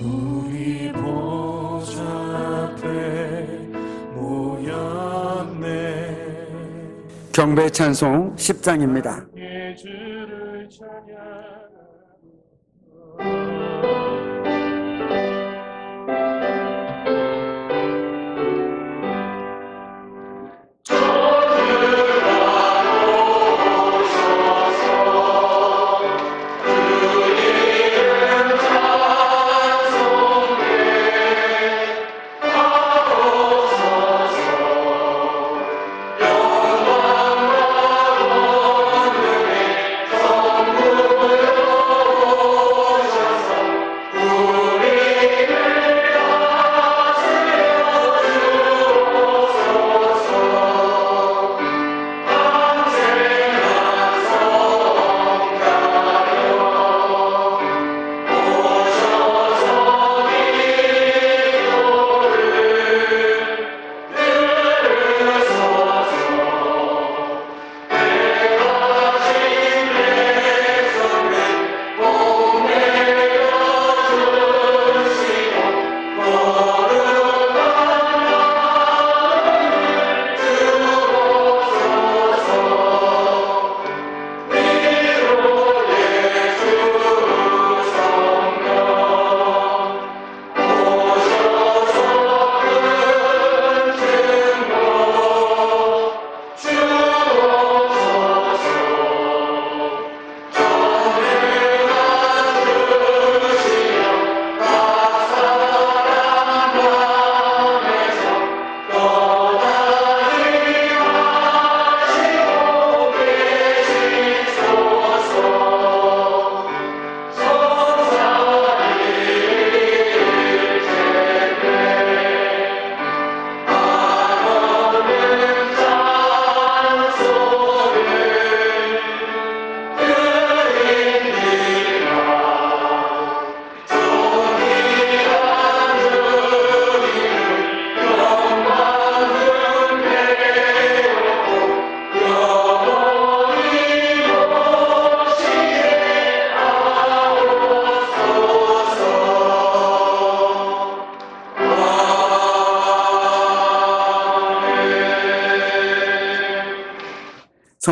우리 보좌 앞에 모였네. 경배 찬송 10장입니다. 주를 찬양하며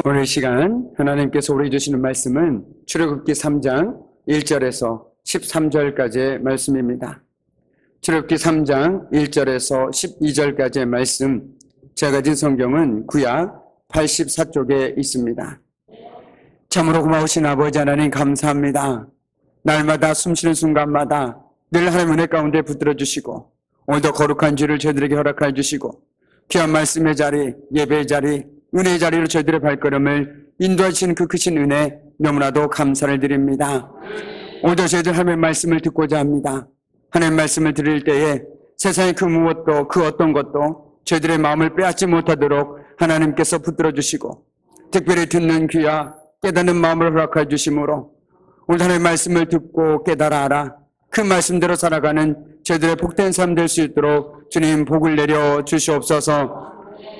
오늘 시간 하나님께서 우리 주시는 말씀은 출애굽기 3장 1절에서 13절까지의 말씀입니다. 출애굽기 3장 1절에서 12절까지의 말씀, 제가 가진 성경은 구약 84쪽에 있습니다. 참으로 고마우신 아버지 하나님 감사합니다. 날마다 숨쉬는 순간마다 늘 하나님 은혜 가운데 붙들어 주시고 오늘도 거룩한 주를 저희들에게 허락하여 주시고 귀한 말씀의 자리, 예배의 자리, 은혜의 자리로 저희들의 발걸음을 인도하시는 그 크신 은혜 너무나도 감사를 드립니다. 오늘도 저희들 하나님의 말씀을 듣고자 합니다. 하나님의 말씀을 들을 때에 세상의 그 무엇도 그 어떤 것도 저희들의 마음을 빼앗지 못하도록 하나님께서 붙들어 주시고 특별히 듣는 귀와 깨닫는 마음을 허락해 주심으로 오늘 하나님의 말씀을 듣고 깨달아 알아 그 말씀대로 살아가는 저희들의 복된 삶 될 수 있도록 주님 복을 내려 주시옵소서.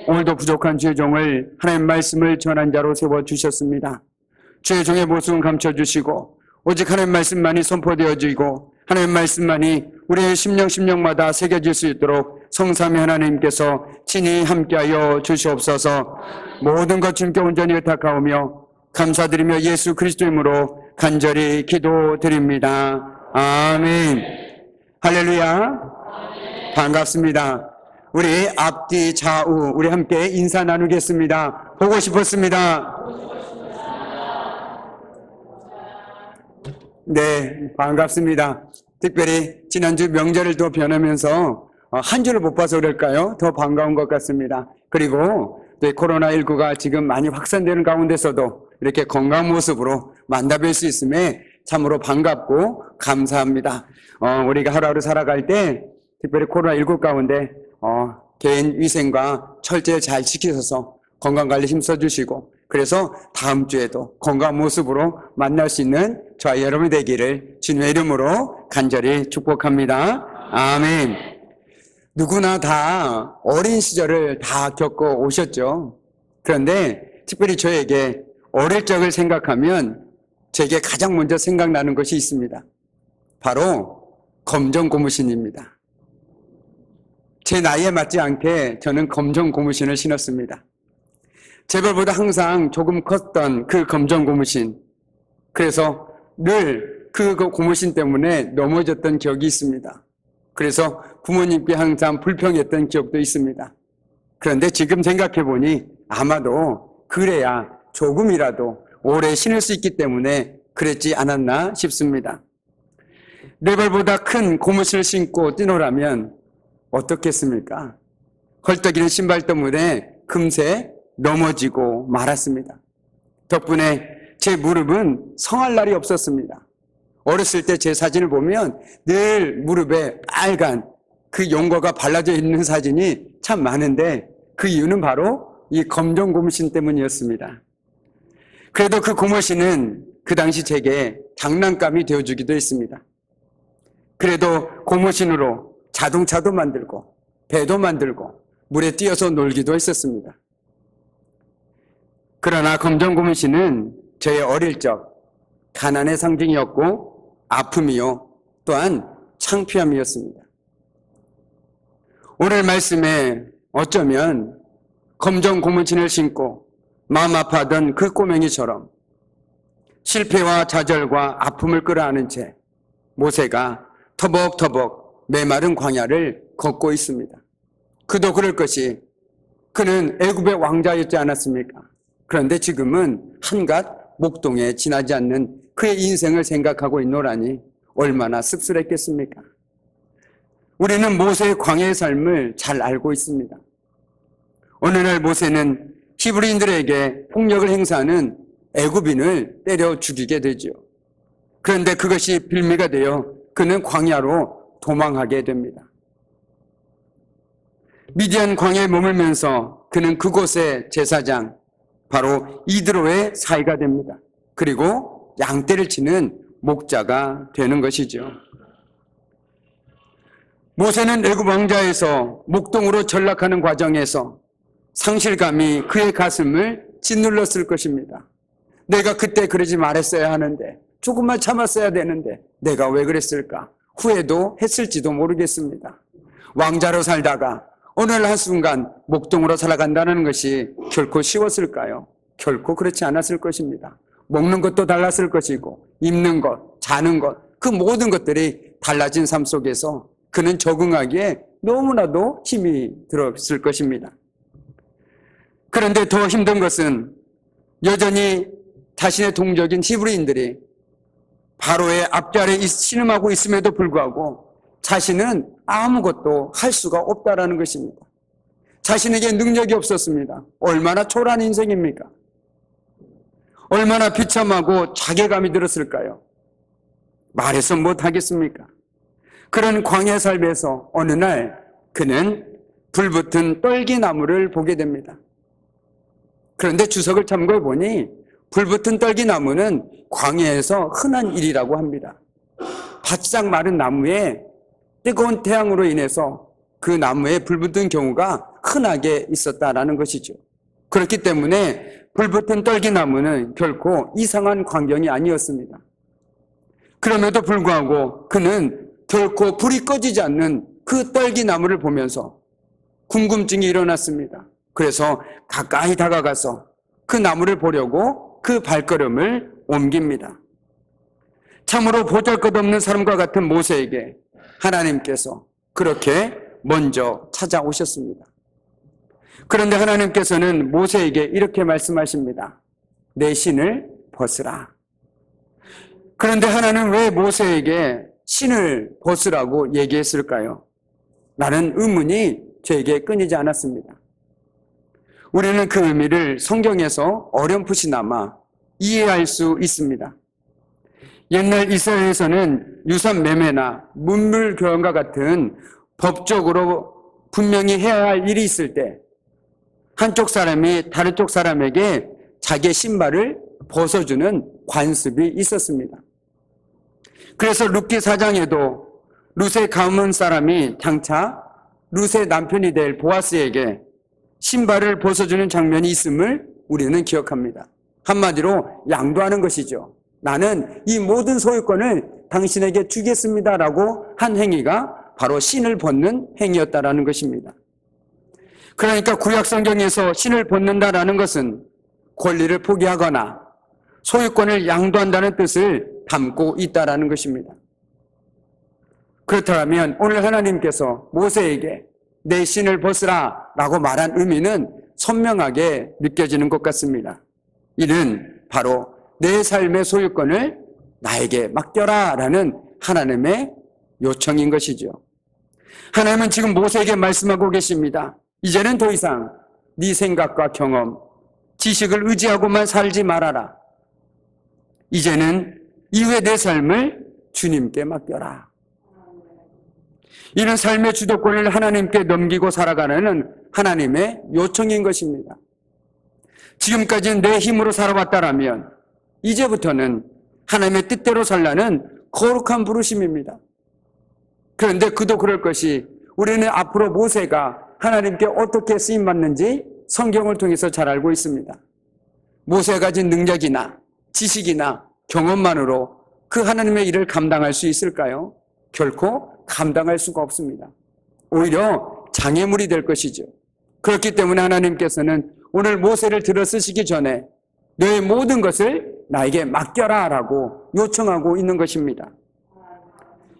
오늘도 부족한 주의 종을 하나님의 말씀을 전한 자로 세워주셨습니다. 주의 종의 모습은 감춰주시고 오직 하나님의 말씀만이 선포되어지고 하나님의 말씀만이 우리의 심령마다 새겨질 수 있도록 성삼위 하나님께서 친히 함께하여 주시옵소서. 모든 것 주님께 온전히 의탁하오며 감사드리며 예수 그리스도 이름으로 간절히 기도드립니다. 아멘. 할렐루야. 반갑습니다. 우리 앞뒤 좌우 우리 함께 인사 나누겠습니다. 보고 싶었습니다. 네, 반갑습니다. 특별히 지난주 명절을 또 변하면서 한 주를 못 봐서 그럴까요? 더 반가운 것 같습니다. 그리고 또 코로나19가 지금 많이 확산되는 가운데서도 이렇게 건강한 모습으로 만나뵐 수 있음에 참으로 반갑고 감사합니다. 우리가 하루하루 살아갈 때 특별히 코로나19 가운데 개인 위생과 철저히 잘 지키셔서 건강관리 힘써주시고 그래서 다음 주에도 건강한 모습으로 만날 수 있는 저와 여러분이 되기를 주님의 이름으로 간절히 축복합니다. 아멘. 누구나 다 어린 시절을 다 겪어 오셨죠. 그런데 특별히 저에게 어릴 적을 생각하면 제게 가장 먼저 생각나는 것이 있습니다. 바로 검정 고무신입니다. 제 나이에 맞지 않게 저는 검정 고무신을 신었습니다. 제 발보다 항상 조금 컸던 그 검정 고무신. 그래서 늘 그 고무신 때문에 넘어졌던 기억이 있습니다. 그래서 부모님께 항상 불평했던 기억도 있습니다. 그런데 지금 생각해 보니 아마도 그래야 조금이라도 오래 신을 수 있기 때문에 그랬지 않았나 싶습니다. 내 발보다 큰 고무신을 신고 뛰노라면 어떻겠습니까? 헐떡이는 신발 때문에 금세 넘어지고 말았습니다. 덕분에 제 무릎은 성할 날이 없었습니다. 어렸을 때 제 사진을 보면 늘 무릎에 빨간 그 용거가 발라져 있는 사진이 참 많은데 그 이유는 바로 이 검정 고무신 때문이었습니다. 그래도 그 고무신은 그 당시 제게 장난감이 되어주기도 했습니다. 그래도 고무신으로 자동차도 만들고 배도 만들고 물에 뛰어서 놀기도 했었습니다. 그러나 검정 고무신은 저의 어릴 적 가난의 상징이었고 아픔이요 또한 창피함이었습니다. 오늘 말씀에 어쩌면 검정 고무신을 신고 마음 아파하던 그 꼬맹이처럼 실패와 좌절과 아픔을 끌어안은 채 모세가 터벅터벅 메마른 광야를 걷고 있습니다. 그도 그럴 것이 그는 애굽의 왕자였지 않았습니까? 그런데 지금은 한갓 목동에 지나지 않는 그의 인생을 생각하고 있노라니 얼마나 씁쓸했겠습니까? 우리는 모세의 광야의 삶을 잘 알고 있습니다. 어느 날 모세는 히브리인들에게 폭력을 행사하는 애굽인을 때려 죽이게 되죠. 그런데 그것이 빌미가 되어 그는 광야로 도망하게 됩니다. 미디안 광야에 머물면서 그는 그곳의 제사장 바로 이드로의 사이가 됩니다. 그리고 양떼를 치는 목자가 되는 것이죠. 모세는 애굽 왕자에서 목동으로 전락하는 과정에서 상실감이 그의 가슴을 짓눌렀을 것입니다. 내가 그때 그러지 말았어야 하는데, 조금만 참았어야 되는데 내가 왜 그랬을까? 후회도 했을지도 모르겠습니다. 왕자로 살다가 어느 날 한순간 목동으로 살아간다는 것이 결코 쉬웠을까요? 결코 그렇지 않았을 것입니다. 먹는 것도 달랐을 것이고 입는 것, 자는 것, 그 모든 것들이 달라진 삶 속에서 그는 적응하기에 너무나도 힘이 들었을 것입니다. 그런데 더 힘든 것은 여전히 자신의 동족인 히브리인들이 바로의 앞자리에 신음하고 있음에도 불구하고 자신은 아무것도 할 수가 없다라는 것입니다. 자신에게 능력이 없었습니다. 얼마나 초라한 인생입니까? 얼마나 비참하고 자괴감이 들었을까요? 말해서 못하겠습니까? 그런 광야 삶에서 어느 날 그는 불붙은 떨기나무를 보게 됩니다. 그런데 주석을 참고해 보니 불붙은 떨기나무는 광야에서 흔한 일이라고 합니다. 바짝 마른 나무에 뜨거운 태양으로 인해서 그 나무에 불붙은 경우가 흔하게 있었다라는 것이죠. 그렇기 때문에 불붙은 떨기나무는 결코 이상한 광경이 아니었습니다. 그럼에도 불구하고 그는 결코 불이 꺼지지 않는 그 떨기나무를 보면서 궁금증이 일어났습니다. 그래서 가까이 다가가서 그 나무를 보려고 그 발걸음을 옮깁니다. 참으로 보잘것없는 사람과 같은 모세에게 하나님께서 그렇게 먼저 찾아오셨습니다. 그런데 하나님께서는 모세에게 이렇게 말씀하십니다. 내 신을 벗으라. 그런데 하나님은 왜 모세에게 신을 벗으라고 얘기했을까요? 라는 의문이 저에게 끊이지 않았습니다. 우리는 그 의미를 성경에서 어렴풋이나마 이해할 수 있습니다. 옛날 이스라엘에서는 유산매매나 문물교환과 같은 법적으로 분명히 해야 할 일이 있을 때 한쪽 사람이 다른 쪽 사람에게 자기의 신발을 벗어주는 관습이 있었습니다. 그래서 룻기 4장에도 룻의 가문 사람이 장차 룻의 남편이 될 보아스에게 신발을 벗어주는 장면이 있음을 우리는 기억합니다. 한마디로 양도하는 것이죠. 나는 이 모든 소유권을 당신에게 주겠습니다라고 한 행위가 바로 신을 벗는 행위였다라는 것입니다. 그러니까 구약 성경에서 신을 벗는다라는 것은 권리를 포기하거나 소유권을 양도한다는 뜻을 담고 있다라는 것입니다. 그렇다면 오늘 하나님께서 모세에게 내 신을 벗으라 라고 말한 의미는 선명하게 느껴지는 것 같습니다. 이는 바로 내 삶의 소유권을 나에게 맡겨라 라는 하나님의 요청인 것이죠. 하나님은 지금 모세에게 말씀하고 계십니다. 이제는 더 이상 네 생각과 경험, 지식을 의지하고만 살지 말아라. 이제는 이후의 내 삶을 주님께 맡겨라. 이는 삶의 주도권을 하나님께 넘기고 살아가는 하나님의 요청인 것입니다. 지금까지는 내 힘으로 살아왔다라면 이제부터는 하나님의 뜻대로 살라는 거룩한 부르심입니다. 그런데 그도 그럴 것이 우리는 앞으로 모세가 하나님께 어떻게 쓰임받는지 성경을 통해서 잘 알고 있습니다. 모세가 가진 능력이나 지식이나 경험만으로 그 하나님의 일을 감당할 수 있을까요? 결코 감당할 수가 없습니다. 오히려 장애물이 될 것이죠. 그렇기 때문에 하나님께서는 오늘 모세를 들어 쓰시기 전에 너의 모든 것을 나에게 맡겨라 라고 요청하고 있는 것입니다.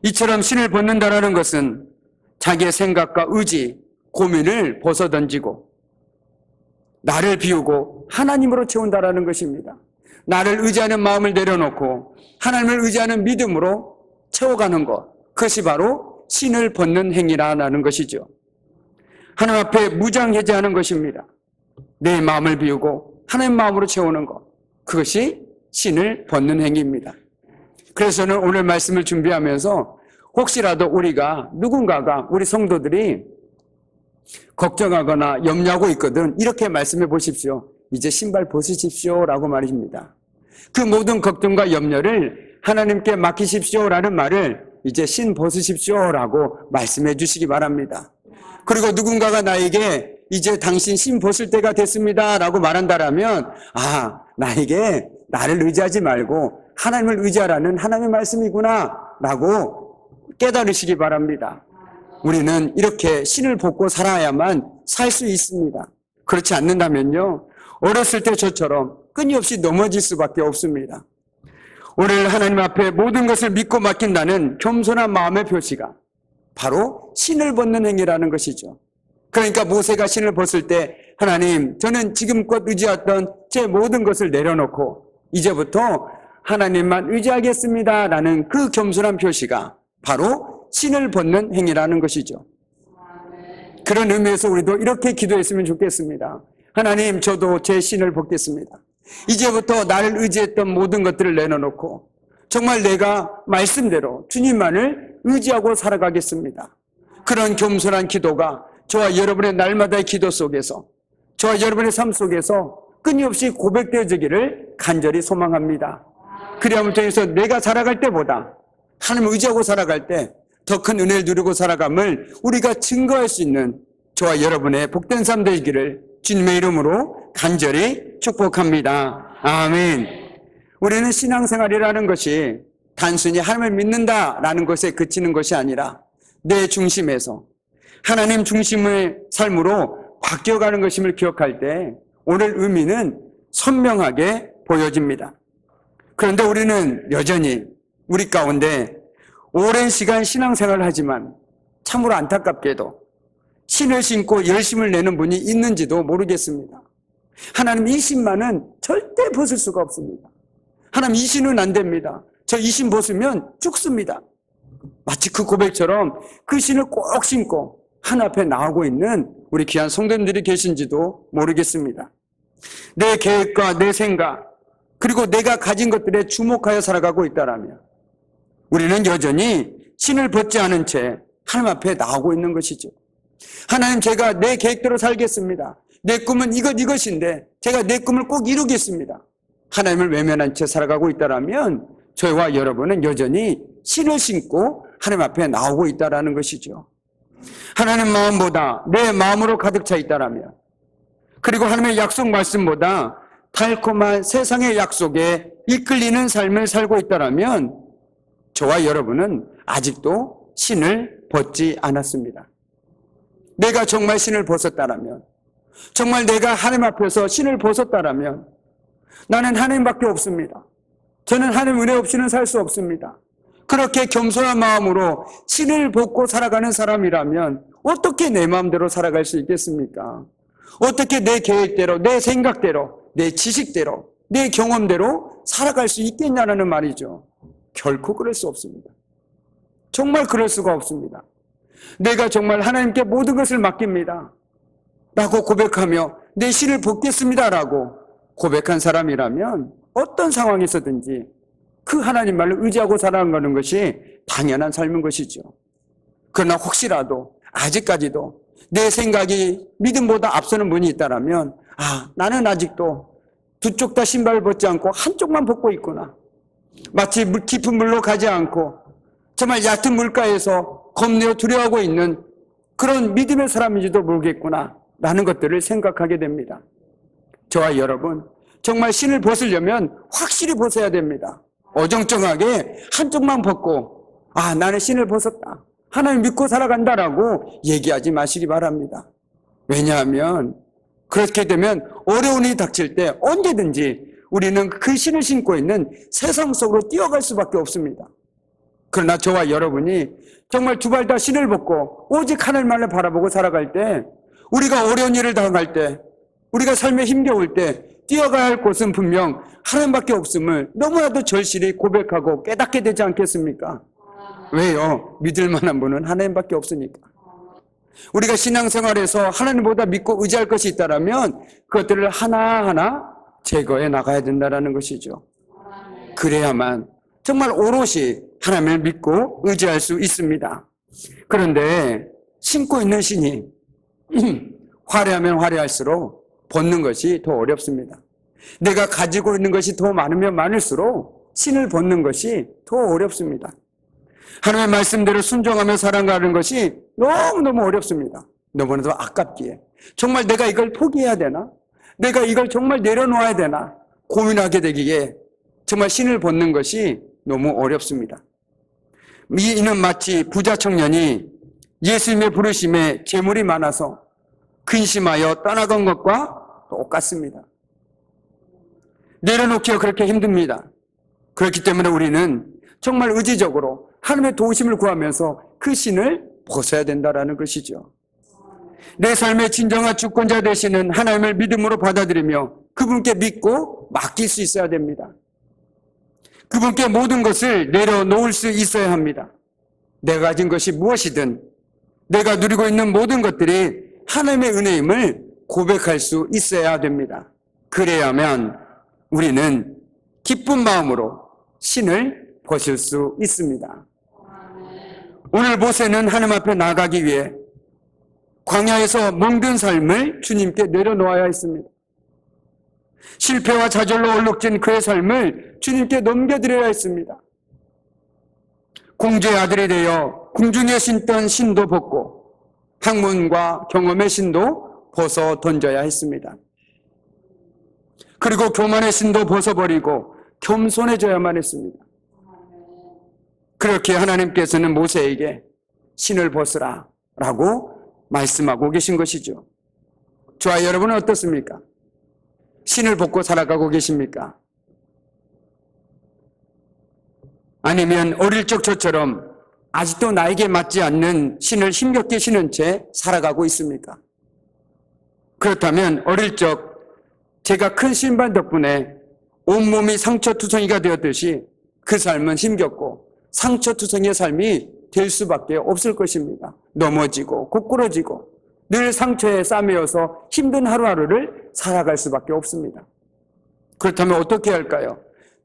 이처럼 신을 벗는다라는 것은 자기의 생각과 의지, 고민을 벗어던지고 나를 비우고 하나님으로 채운다라는 것입니다. 나를 의지하는 마음을 내려놓고 하나님을 의지하는 믿음으로 채워가는 것, 그것이 바로 신을 벗는 행위라는 것이죠. 하나님 앞에 무장해제하는 것입니다. 내 마음을 비우고 하나님 마음으로 채우는 것, 그것이 신을 벗는 행위입니다. 그래서 저는 오늘 말씀을 준비하면서 혹시라도 우리가 누군가가 우리 성도들이 걱정하거나 염려하고 있거든 이렇게 말씀해 보십시오. 이제 신발 벗으십시오 라고 말입니다. 그 모든 걱정과 염려를 하나님께 맡기십시오 라는 말을 이제 신 벗으십시오 라고 말씀해 주시기 바랍니다. 그리고 누군가가 나에게 이제 당신 신 벗을 때가 됐습니다 라고 말한다라면 나에게 나를 의지하지 말고 하나님을 의지하라는 하나님의 말씀이구나 라고 깨달으시기 바랍니다. 우리는 이렇게 신을 벗고 살아야만 살 수 있습니다. 그렇지 않는다면요, 어렸을 때 저처럼 끊임없이 넘어질 수밖에 없습니다. 오늘 하나님 앞에 모든 것을 믿고 맡긴다는 겸손한 마음의 표시가 바로 신을 벗는 행위라는 것이죠. 그러니까 모세가 신을 벗을 때 하나님, 저는 지금껏 의지했던 제 모든 것을 내려놓고 이제부터 하나님만 의지하겠습니다 라는 그 겸손한 표시가 바로 신을 벗는 행위라는 것이죠. 그런 의미에서 우리도 이렇게 기도했으면 좋겠습니다. 하나님, 저도 제 신을 벗겠습니다. 이제부터 나를 의지했던 모든 것들을 내려놓고 정말 내가 말씀대로 주님만을 의지하고 살아가겠습니다. 그런 겸손한 기도가 저와 여러분의 날마다의 기도 속에서, 저와 여러분의 삶 속에서 끊임없이 고백되어지기를 간절히 소망합니다. 그리함을 통해서 내가 살아갈 때보다 하나님을 의지하고 살아갈 때 더 큰 은혜를 누리고 살아감을 우리가 증거할 수 있는 저와 여러분의 복된 삶 되기를 주님의 이름으로 간절히 축복합니다. 아멘. 우리는 신앙생활이라는 것이 단순히 하나님을 믿는다라는 것에 그치는 것이 아니라 내 중심에서 하나님 중심의 삶으로 바뀌어가는 것임을 기억할 때 오늘 의미는 선명하게 보여집니다. 그런데 우리는 여전히 우리 가운데 오랜 시간 신앙생활을 하지만 참으로 안타깝게도 신을 신고 열심을 내는 분이 있는지도 모르겠습니다. 하나님 이 신만은 절대 벗을 수가 없습니다. 하나님 이 신은 안 됩니다. 저 이 신 벗으면 죽습니다. 마치 그 고백처럼 그 신을 꼭 신고 하나님 앞에 나오고 있는 우리 귀한 성도님들이 계신지도 모르겠습니다. 내 계획과 내 생각 그리고 내가 가진 것들에 주목하여 살아가고 있다라면 우리는 여전히 신을 벗지 않은 채 하나님 앞에 나오고 있는 것이죠. 하나님, 제가 내 계획대로 살겠습니다. 내 꿈은 이것인데 제가 내 꿈을 꼭 이루겠습니다. 하나님을 외면한 채 살아가고 있다라면 저희와 여러분은 여전히 신을 신고 하나님 앞에 나오고 있다라는 것이죠. 하나님 마음보다 내 마음으로 가득 차 있다라면, 그리고 하나님의 약속 말씀보다 달콤한 세상의 약속에 이끌리는 삶을 살고 있다라면 저와 여러분은 아직도 신을 벗지 않았습니다. 내가 정말 신을 벗었다라면, 정말 내가 하나님 앞에서 신을 벗었다라면 나는 하나님밖에 없습니다. 저는 하나님 은혜 없이는 살 수 없습니다. 그렇게 겸손한 마음으로 신을 벗고 살아가는 사람이라면 어떻게 내 마음대로 살아갈 수 있겠습니까? 어떻게 내 계획대로, 내 생각대로, 내 지식대로, 내 경험대로 살아갈 수 있겠냐는 말이죠. 결코 그럴 수 없습니다. 정말 그럴 수가 없습니다. 내가 정말 하나님께 모든 것을 맡깁니다 라고 고백하며 내 신을 벗겠습니다 라고 고백한 사람이라면 어떤 상황에서든지 그 하나님 말을 의지하고 살아가는 것이 당연한 삶인 것이죠. 그러나 혹시라도 아직까지도 내 생각이 믿음보다 앞서는 분이 있다면 나는 아직도 두 쪽 다 신발을 벗지 않고 한쪽만 벗고 있구나. 마치 깊은 물로 가지 않고 정말 얕은 물가에서 겁내어 두려워하고 있는 그런 믿음의 사람인지도 모르겠구나 라는 것들을 생각하게 됩니다. 저와 여러분, 정말 신을 벗으려면 확실히 벗어야 됩니다. 어정쩡하게 한쪽만 벗고 나는 신을 벗었다, 하나님 믿고 살아간다라고 얘기하지 마시기 바랍니다. 왜냐하면 그렇게 되면 어려움이 닥칠 때 언제든지 우리는 그 신을 신고 있는 세상 속으로 뛰어갈 수밖에 없습니다. 그러나 저와 여러분이 정말 두 발 다 신을 벗고 오직 하늘만을 바라보고 살아갈 때, 우리가 어려운 일을 당할 때, 우리가 삶에 힘겨울 때 뛰어가야 할 곳은 분명 하나님밖에 없음을 너무나도 절실히 고백하고 깨닫게 되지 않겠습니까? 왜요? 믿을 만한 분은 하나님밖에 없으니까. 우리가 신앙생활에서 하나님보다 믿고 의지할 것이 있다면 그것들을 하나하나 제거해 나가야 된다는 것이죠. 그래야만 정말 오롯이 하나님을 믿고 의지할 수 있습니다. 그런데 신고 있는 신이 화려하면 화려할수록 벗는 것이 더 어렵습니다. 내가 가지고 있는 것이 더 많으면 많을수록 신을 벗는 것이 더 어렵습니다. 하나님의 말씀대로 순종하며 살아가는 것이 너무너무 어렵습니다. 너무나도 아깝기에 정말 내가 이걸 포기해야 되나? 내가 이걸 정말 내려놓아야 되나? 고민하게 되기에 정말 신을 벗는 것이 너무 어렵습니다. 이는 마치 부자 청년이 예수님의 부르심에 재물이 많아서 근심하여 떠나간 것과 똑같습니다. 내려놓기가 그렇게 힘듭니다. 그렇기 때문에 우리는 정말 의지적으로 하나님의 도우심을 구하면서 그 신을 벗어야 된다는 것이죠. 내 삶의 진정한 주권자 되시는 하나님을 믿음으로 받아들이며 그분께 믿고 맡길 수 있어야 됩니다. 그분께 모든 것을 내려놓을 수 있어야 합니다. 내가 가진 것이 무엇이든 내가 누리고 있는 모든 것들이 하나님의 은혜임을 고백할 수 있어야 됩니다. 그래야만 우리는 기쁜 마음으로 신을 벗을 수 있습니다. 오늘 모세는 하나님 앞에 나가기 위해 광야에서 멍든 삶을 주님께 내려놓아야 했습니다. 실패와 좌절로 얼룩진 그의 삶을 주님께 넘겨드려야 했습니다. 공주의 아들이 되어 궁중에 신던 신도 벗고 학문과 경험의 신도 벗어 던져야 했습니다. 그리고 교만의 신도 벗어버리고 겸손해져야만 했습니다. 그렇게 하나님께서는 모세에게 신을 벗으라 라고 말씀하고 계신 것이죠. 저와 여러분은 어떻습니까? 신을 벗고 살아가고 계십니까? 아니면 어릴 적 저처럼 아직도 나에게 맞지 않는 신을 힘겹게 신은 채 살아가고 있습니까? 그렇다면 어릴 적 제가 큰 신발 덕분에 온몸이 상처투성이가 되었듯이 그 삶은 힘겹고 상처투성이의 삶이 될 수밖에 없을 것입니다. 넘어지고 고꾸러지고 늘 상처에 싸매어서 힘든 하루하루를 살아갈 수밖에 없습니다. 그렇다면 어떻게 할까요?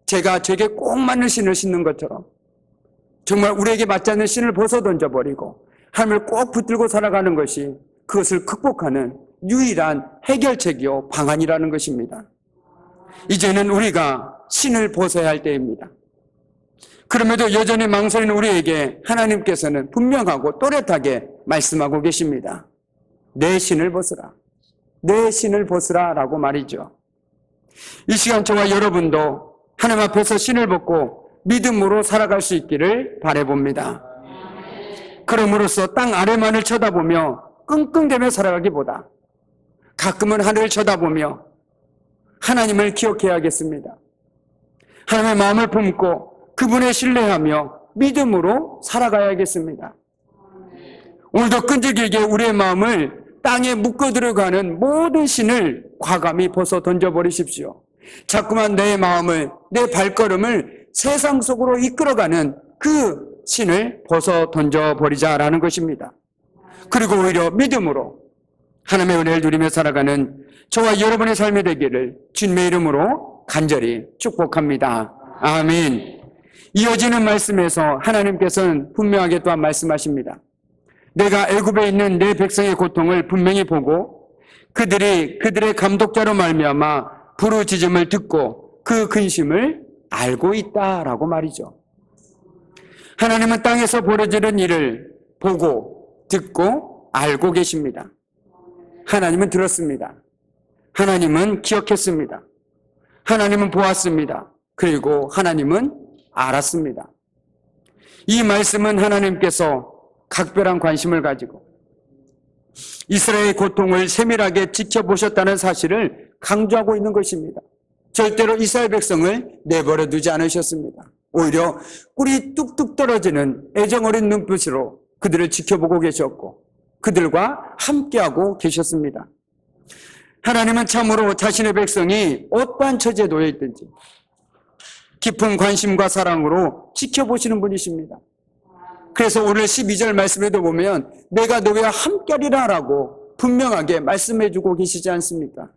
제가 제게 꼭 맞는 신을 신는 것처럼 정말 우리에게 맞지 않는 신을 벗어 던져버리고 하나님을 꼭 붙들고 살아가는 것이 그것을 극복하는 유일한 해결책이요 방안이라는 것입니다. 이제는 우리가 신을 벗어야 할 때입니다. 그럼에도 여전히 망설이는 우리에게 하나님께서는 분명하고 또렷하게 말씀하고 계십니다. 내 신을 벗으라. 내 신을 벗으라 라고 말이죠. 이 시간 저와 여러분도 하나님 앞에서 신을 벗고 믿음으로 살아갈 수 있기를 바라봅니다. 그럼으로써 땅 아래만을 쳐다보며 끙끙대며 살아가기보다 가끔은 하늘을 쳐다보며 하나님을 기억해야겠습니다. 하나님의 마음을 품고 그분을 신뢰하며 믿음으로 살아가야겠습니다. 오늘도 끈질기게 우리의 마음을 땅에 묶어 들어가는 모든 신을 과감히 벗어 던져버리십시오. 자꾸만 내 마음을, 내 발걸음을 세상 속으로 이끌어가는 그 신을 벗어 던져버리자라는 것입니다. 그리고 오히려 믿음으로 하나님의 은혜를 누리며 살아가는 저와 여러분의 삶이 되기를 주님의 이름으로 간절히 축복합니다. 아멘. 이어지는 말씀에서 하나님께서는 분명하게 또한 말씀하십니다. 내가 애굽에 있는 내 백성의 고통을 분명히 보고 그들의 감독자로 말미암아 부르짖음을 듣고 그 근심을 알고 있다라고 말이죠. 하나님은 땅에서 벌어지는 일을 보고 듣고 알고 계십니다. 하나님은 들었습니다. 하나님은 기억했습니다. 하나님은 보았습니다. 그리고 하나님은 알았습니다. 이 말씀은 하나님께서 각별한 관심을 가지고 이스라엘의 고통을 세밀하게 지켜보셨다는 사실을 강조하고 있는 것입니다. 절대로 이스라엘 백성을 내버려 두지 않으셨습니다. 오히려 꿀이 뚝뚝 떨어지는 애정 어린 눈빛으로 그들을 지켜보고 계셨고 그들과 함께하고 계셨습니다. 하나님은 참으로 자신의 백성이 어떠한 처지에 놓여 있든지 깊은 관심과 사랑으로 지켜보시는 분이십니다. 그래서 오늘 12절 말씀에도 보면 내가 너희와 함께하리라 라고 분명하게 말씀해주고 계시지 않습니까?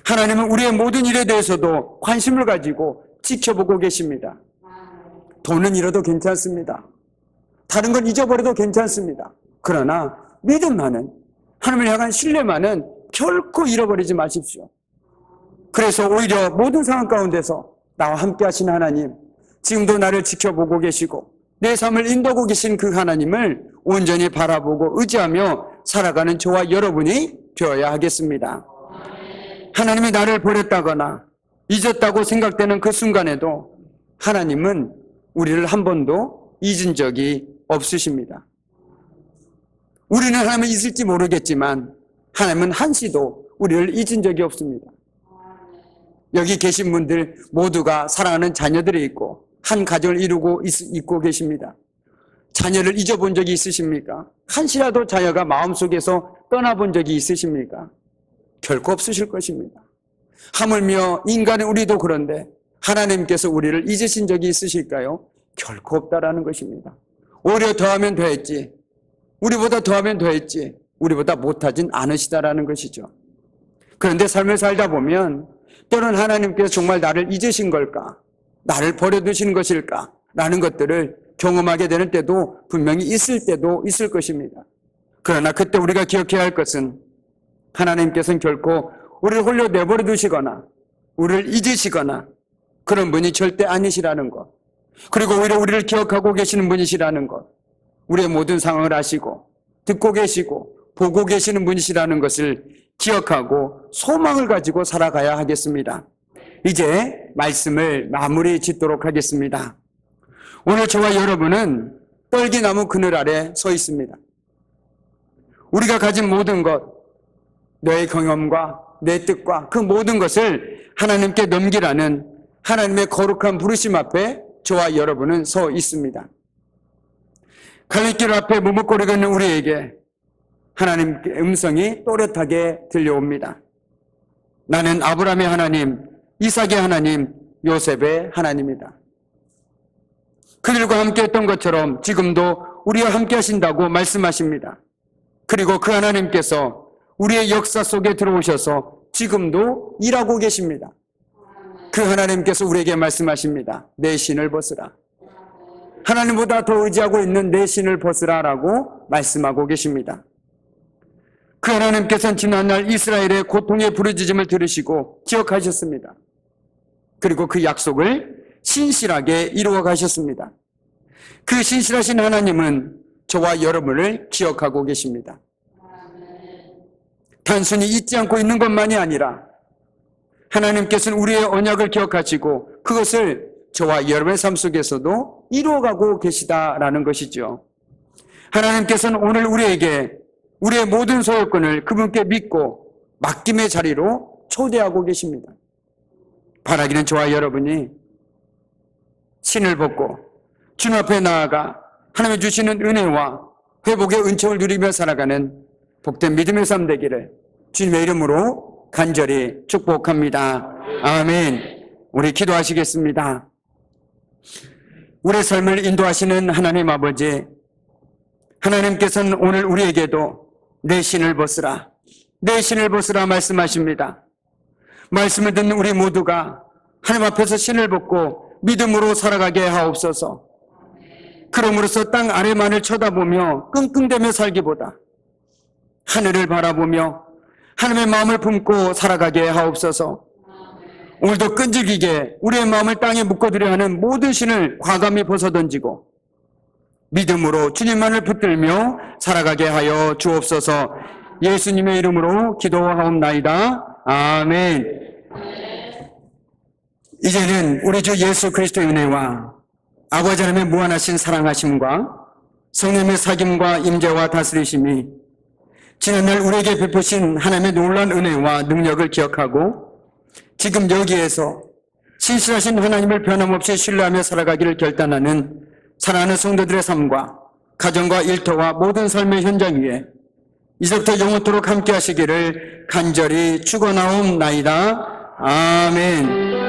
하나님은 우리의 모든 일에 대해서도 관심을 가지고 지켜보고 계십니다. 돈은 잃어도 괜찮습니다. 다른 건 잊어버려도 괜찮습니다. 그러나 믿음만은, 하나님을 향한 신뢰만은 결코 잃어버리지 마십시오. 그래서 오히려 모든 상황 가운데서 나와 함께 하신 하나님, 지금도 나를 지켜보고 계시고 내 삶을 인도하고 계신 그 하나님을 온전히 바라보고 의지하며 살아가는 저와 여러분이 되어야 하겠습니다. 하나님이 나를 버렸다거나 잊었다고 생각되는 그 순간에도 하나님은 우리를 한 번도 잊은 적이 없으십니다. 우리는 하나님을 잊을지 모르겠지만 하나님은 한시도 우리를 잊은 적이 없습니다. 여기 계신 분들 모두가 사랑하는 자녀들이 있고 한 가정을 이루고 있고 계십니다. 자녀를 잊어본 적이 있으십니까? 한시라도 자녀가 마음속에서 떠나본 적이 있으십니까? 결코 없으실 것입니다. 하물며 인간의 우리도 그런데 하나님께서 우리를 잊으신 적이 있으실까요? 결코 없다라는 것입니다. 오히려 더하면 더했지, 우리보다 더하면 더했지, 우리보다 못하진 않으시다라는 것이죠. 그런데 삶을 살다 보면 때로는 하나님께서 정말 나를 잊으신 걸까? 나를 버려두신 것일까? 라는 것들을 경험하게 되는 때도 분명히 있을 때도 있을 것입니다. 그러나 그때 우리가 기억해야 할 것은 하나님께서는 결코 우리를 홀려 내버려 두시거나 우리를 잊으시거나 그런 분이 절대 아니시라는 것, 그리고 오히려 우리를 기억하고 계시는 분이시라는 것, 우리의 모든 상황을 아시고 듣고 계시고 보고 계시는 분이시라는 것을 기억하고 소망을 가지고 살아가야 하겠습니다. 이제 말씀을 마무리 짓도록 하겠습니다. 오늘 저와 여러분은 떨기나무 그늘 아래 서 있습니다. 우리가 가진 모든 것, 너의 경험과 내 뜻과 그 모든 것을 하나님께 넘기라는 하나님의 거룩한 부르심 앞에 저와 여러분은 서 있습니다. 갈림길 앞에 머뭇거리고 있는 우리에게 하나님의 음성이 또렷하게 들려옵니다. 나는 아브라함의 하나님, 이삭의 하나님, 요셉의 하나님이다. 그들과 함께 했던 것처럼 지금도 우리와 함께 하신다고 말씀하십니다. 그리고 그 하나님께서 우리의 역사 속에 들어오셔서 지금도 일하고 계십니다. 그 하나님께서 우리에게 말씀하십니다. 내 신을 벗으라. 하나님보다 더 의지하고 있는 내 신을 벗으라라고 말씀하고 계십니다. 그 하나님께서는 지난날 이스라엘의 고통의 부르짖음을 들으시고 기억하셨습니다. 그리고 그 약속을 신실하게 이루어 가셨습니다. 그 신실하신 하나님은 저와 여러분을 기억하고 계십니다. 단순히 잊지 않고 있는 것만이 아니라 하나님께서는 우리의 언약을 기억하시고 그것을 저와 여러분의 삶 속에서도 이루어가고 계시다라는 것이죠. 하나님께서는 오늘 우리에게 우리의 모든 소유권을 그분께 믿고 맡김의 자리로 초대하고 계십니다. 바라기는 저와 여러분이 신을 벗고 주님 앞에 나아가 하나님이 주시는 은혜와 회복의 은총을 누리며 살아가는 복된 믿음의 삶 되기를 주님의 이름으로 간절히 축복합니다. 아멘. 우리 기도하시겠습니다. 우리의 삶을 인도하시는 하나님 아버지, 하나님께서는 오늘 우리에게도 내 신을 벗으라, 내 신을 벗으라 말씀하십니다. 말씀을 듣는 우리 모두가 하나님 앞에서 신을 벗고 믿음으로 살아가게 하옵소서. 그러므로서 땅 아래만을 쳐다보며 끙끙대며 살기보다 하늘을 바라보며 하나님의 마음을 품고 살아가게 하옵소서. 오늘도 끈질기게 우리의 마음을 땅에 묶어두려 하는 모든 신을 과감히 벗어던지고 믿음으로 주님만을 붙들며 살아가게 하여 주옵소서. 예수님의 이름으로 기도하옵나이다. 아멘. 이제는 우리 주 예수 그리스도의 은혜와 아버지 하나님의 무한하신 사랑하심과 성령의 사귐과 임재와 다스리심이 지난날 우리에게 베푸신 하나님의 놀라운 은혜와 능력을 기억하고 지금 여기에서 신실하신 하나님을 변함없이 신뢰하며 살아가기를 결단하는 사랑하는 성도들의 삶과 가정과 일터와 모든 삶의 현장 위에 이제부터 영원토록 함께 하시기를 간절히 축원하옵나이다. 아멘.